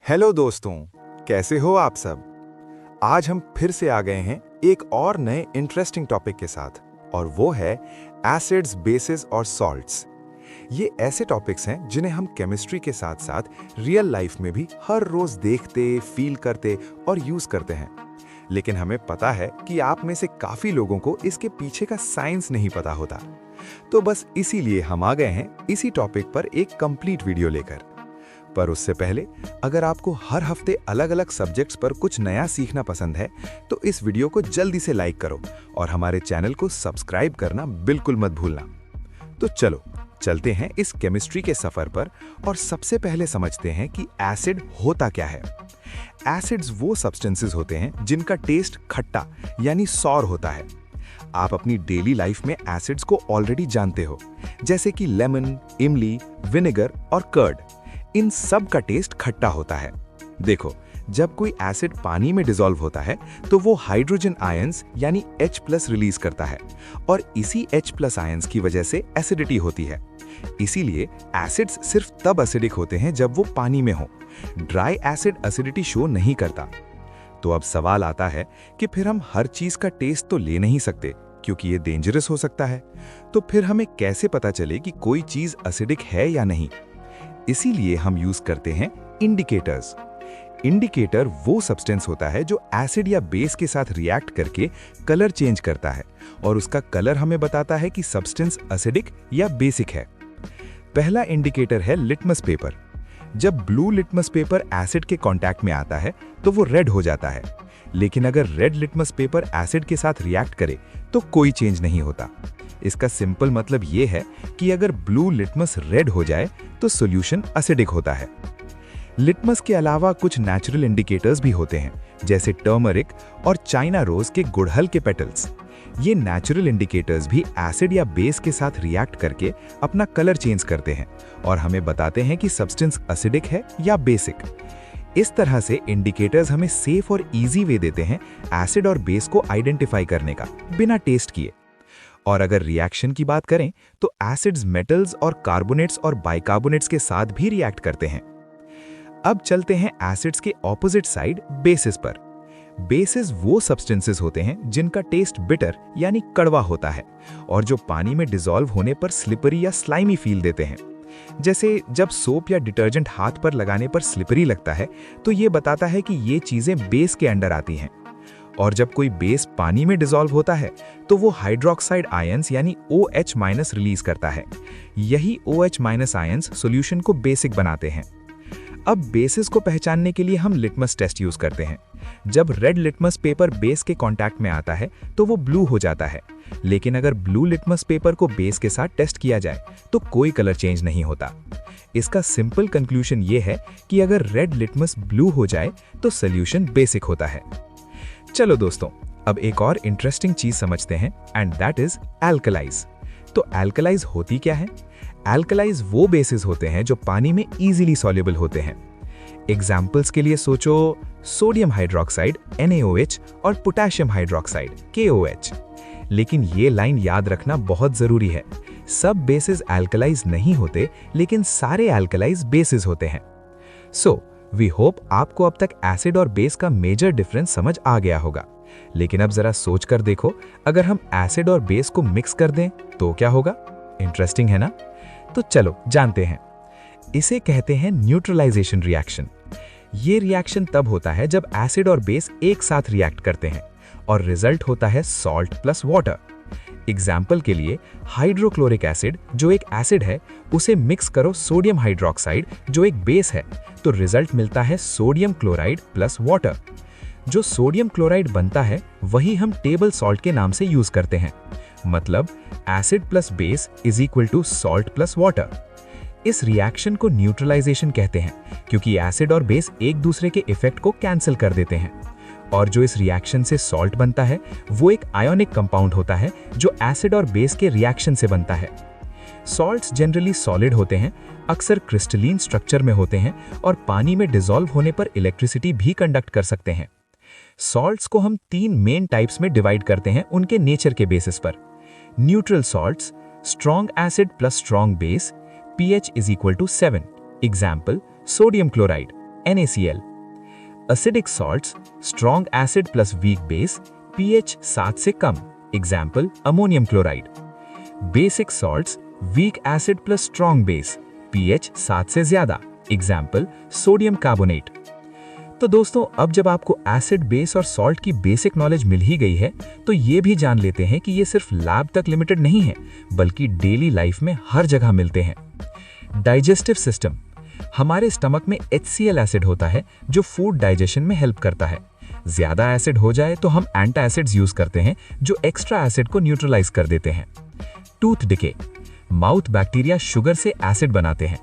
Hello दोस्तों, कैसे हो आप सब। आज हम फिर से आ गए हैं एक और नए इंटरेस्टिंग टॉपिक के साथ, और वो है एसिड्स, बेसिस और सॉल्ट्स। ये ऐसे टॉपिक्स हैं जिन्हें हम केमिस्ट्री के साथ साथ रियल लाइफ में भी हर रोज देखते, फील करते और यूज करते हैं। लेकिन हमें पता है कि आप में से काफी लोगों को इसके पीछे का साइंस नहीं पता होता। तो बस इसीलिए हम आ गए हैं इसी टॉपिक पर एक कंप्लीट वीडियो लेकर। पर उससे पहले, अगर आपको हर हफ्ते अलग अलग सब्जेक्ट्स पर कुछ नया सीखना पसंद है, तो इस वीडियो को जल्दी से लाइक करो और हमारे चैनल को सब्सक्राइब करना बिल्कुल मत भूलना। तो चलो चलते हैं इस केमिस्ट्री के सफर पर और सबसे पहले समझते हैं कि एसिड होता क्या है। एसिड्स वो सब्सटेंसेस होते हैं जिनका टेस्ट खट्टा यानी सॉर होता है। आप अपनी डेली लाइफ में एसिड्स को ऑलरेडी जानते हो, जैसे कि लेमन, इमली, विनेगर और कर्ड। इन सब का टेस्ट खट्टा होता है। देखो, जब कोई एसिड पानी में डिसॉल्व होता है तो वो हाइड्रोजन आयंस यानी H+ रिलीज करता है, और इसी H+ आयंस की वजह से एसिडिटी होती है। इसीलिए एसिड्स सिर्फ तब एसिडिक होते हैं जब वो पानी में हो। ड्राई एसिड एसिडिटी शो नहीं करता। तो अब सवाल आता है कि फिर हम हर चीज का टेस्ट तो ले नहीं सकते, क्योंकि ये डेंजरस हो सकता है। तो फिर हमें कैसे पता चले कि कोई चीज एसिडिक है या नहीं? इसीलिए हम यूज करते हैं इंडिकेटर्स। इंडिकेटर वो सब्सटेंस होता है जो एसिड या बेस के साथ रिएक्ट करके कलर चेंज करता है, और उसका कलर हमें बताता है कि सब्सटेंस एसिडिक या बेसिक है। पहला इंडिकेटर है लिटमस पेपर। जब ब्लू लिटमस पेपर एसिड के कांटेक्ट में आता है तो वो रेड हो जाता है, लेकिन अगर रेड लिटमस पेपर एसिड के साथ रिएक्ट करे तो कोई चेंज नहीं होता। इसका सिंपल मतलब ये है कि अगर ब्लू लिटमस रेड हो जाए तो सॉल्यूशन एसिडिक होता है। लिटमस के अलावा कुछ नेचुरल इंडिकेटर्स भी होते हैं, जैसे टर्मरिक और चाइना रोज के गुड़हल के पेटल्स। ये नेचुरल इंडिकेटर्स भी एसिड या बेस के साथ रिएक्ट करके अपना कलर चेंज करते हैं और हमें बताते हैं कि सब्सटेंस एसिडिक है या बेसिक। इस तरह से इंडिकेटर्स हमें सेफ और इजी वे देते हैं एसिड और बेस को आइडेंटिफाई करने का, बिना टेस्ट किए। और अगर रिएक्शन की बात करें तो एसिड्स मेटल्स और कार्बोनेट्स और बाइकार्बोनेट्स के साथ भी रिएक्ट करते हैं। अब चलते हैं एसिड्स के ऑपोजिट साइड, बेसिस पर। बेसिस वो सब्सटेंसेस होते हैं जिनका टेस्ट बिटर यानी कड़वा होता है, और जो पानी में डिसॉल्व होने पर स्लिपरी या स्लाइमी फील देते हैं। जैसे जब सोप या डिटर्जेंट हाथ पर लगाने पर स्लिपरी लगता है, तो ये बताता है कि ये चीजें बेस के अंडर आती हैं। और जब कोई बेस पानी में डिसॉल्व होता है तो वो हाइड्रोक्साइड आयंस यानी OH- रिलीज करता है। यही OH- आयंस सॉल्यूशन को बेसिक बनाते हैं। अब बेसिस को पहचानने के लिए हम लिटमस टेस्ट यूज करते हैं। जब रेड लिटमस पेपर बेस के कांटेक्ट में आता है तो वो ब्लू हो जाता है, लेकिन अगर ब्लू लिटमस पेपर को बेस के साथ टेस्ट किया जाए तो कोई कलर चेंज नहीं होता। इसका सिंपल कंक्लूजन ये है कि अगर रेड लिटमस ब्लू हो जाए तो सॉल्यूशन बेसिक होता है। चलो दोस्तों, अब एक और इंटरेस्टिंग चीज समझते हैं, एंड दैट इज एल्कलाइज। तो एल्कलाइज होती क्या है? एल्कलाइज वो बेसिस होते हैं जो पानी में इजीली सॉल्युबल होते हैं। एग्जाम्पल्स के लिए सोचो सोडियम हाइड्रोक्साइड NaOH और पोटेशियम हाइड्रोक्साइड KOH। लेकिन ये लाइन याद रखना बहुत जरूरी है। सब बेसिस एल्कलाइज नहीं होते, लेकिन सारे एल्कलाइज बेसिस होते हैं। सो वी होप आपको अब तक एसिड और बेस का मेजर डिफरेंस समझ आ गया होगा। लेकिन अब जरा सोच कर देखो, अगर हम एसिड और बेस को मिक्स कर दें तो क्या होगा? इंटरेस्टिंग है ना? तो चलो जानते हैं। इसे कहते हैं न्यूट्रलाइजेशन रिएक्शन। ये रिएक्शन तब होता है जब एसिड और बेस एक साथ रिएक्ट करते हैं और रिजल्ट होता है सॉल्ट प्लस वाटर। एग्जाम्पल के लिए हाइड्रोक्लोरिक एसिड जो एक एसिड है, उसे मिक्स करो सोडियम हाइड्रोक्साइड जो एक बेस है, तो रिजल्ट मिलता है सोडियम क्लोराइड प्लस वाटर। जो सोडियम क्लोराइड बनता है वही हम टेबल सॉल्ट के नाम से यूज करते हैं। मतलब acid plus base is equal to salt plus water. इस रिएक्शन को न्यूट्रलाइजेशन कहते हैं, क्योंकि एसिड और बेस एक दूसरे के इफेक्ट को कैंसिल कर देते हैं। और जो इस रिएक्शन से सॉल्ट बनता है वो एक आयोनिक कंपाउंड होता है जो एसिड और बेस के रिएक्शन से बनता है। सॉल्ट्स जनरली सॉलिड होते हैं, अक्सर क्रिस्टलीन स्ट्रक्चर में होते हैं और पानी में डिसॉल्व होने पर इलेक्ट्रिसिटी भी कंडक्ट कर सकते हैं। सॉल्ट्स को हम 3 मेन टाइप्स में डिवाइड करते हैं उनके नेचर के बेसिस पर। Neutral salts, strong acid plus strong base, pH is equal to 7। Example sodium chloride NaCl। Acidic salts, strong acid plus weak base, pH 7 से कम, example ammonium chloride। Basic salts, weak acid plus strong base, pH 7 से ज्यादा, example sodium carbonate। तो दोस्तों, अब जब आपको acid, base और salt की बेसिक नॉलेज मिल ही गई है, तो ये भी जान लेते हैं कि ये सिर्फ लैब तक लिमिटेड नहीं है, बल्कि डेली लाइफ में हर जगह मिलते हैं। Digestive system. हमारे स्टमक में HCl एसिड होता है जो फूड डाइजेशन में हेल्प करता है। ज्यादा एसिड हो जाए तो हम एंटासिड्स यूज करते हैं जो एक्स्ट्रा एसिड को न्यूट्रलाइज कर देते हैं। Tooth decay. Mouth bacteria sugar से एसिड बनाते हैं।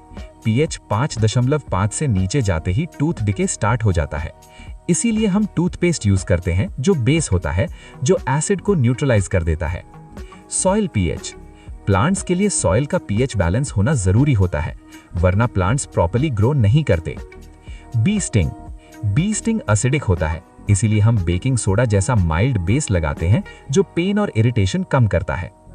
pH 5.5 से नीचे जाते ही टूथ डिके स्टार्ट हो जाता है। इसीलिए हम टूथपेस्ट यूज करते हैं जो बेस होता है, जो एसिड को न्यूट्रलाइज कर देता है। Soil pH। प्लांट्स के लिए सॉइल का pH बैलेंस होना जरूरी होता है, वरना प्लांट्स प्रॉपर्ली ग्रो नहीं करते। Bee sting. Bee sting acidic होता है, इसीलिए हम बेकिंग सोडा जैसा माइल्ड बेस लगाते हैं जो पेन और इरिटेशन कम करता है।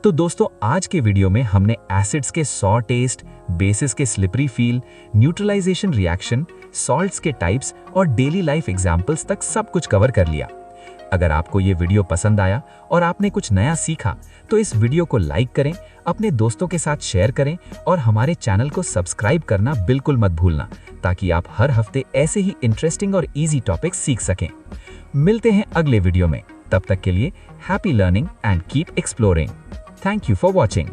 तो दोस्तों, आज के वीडियो में हमने एसिड्स के 100 टेस्ट, बेसिस के slippery feel, neutralisation reaction, salts के टाइप्स और डेली लाइफ एग्जांपल्स तक सब कुछ कवर कर लिया। अगर आपको ये वीडियो पसंद आया और आपने कुछ नया सीखा, तो इस वीडियो को लाइक करें, अपने दोस्तों के साथ शेयर करें और हमारे चैनल को सब्सक्राइब करना बिल्कुल मत भूलना, ताकि आप हर हफ्ते ऐसे ही इंटरेस्टिंग और इजी टॉपिक्स सीख सकें। मिलते हैं अगले वीडियो में, तब तक के लिए happy learning and keep exploring. Thank you for watching.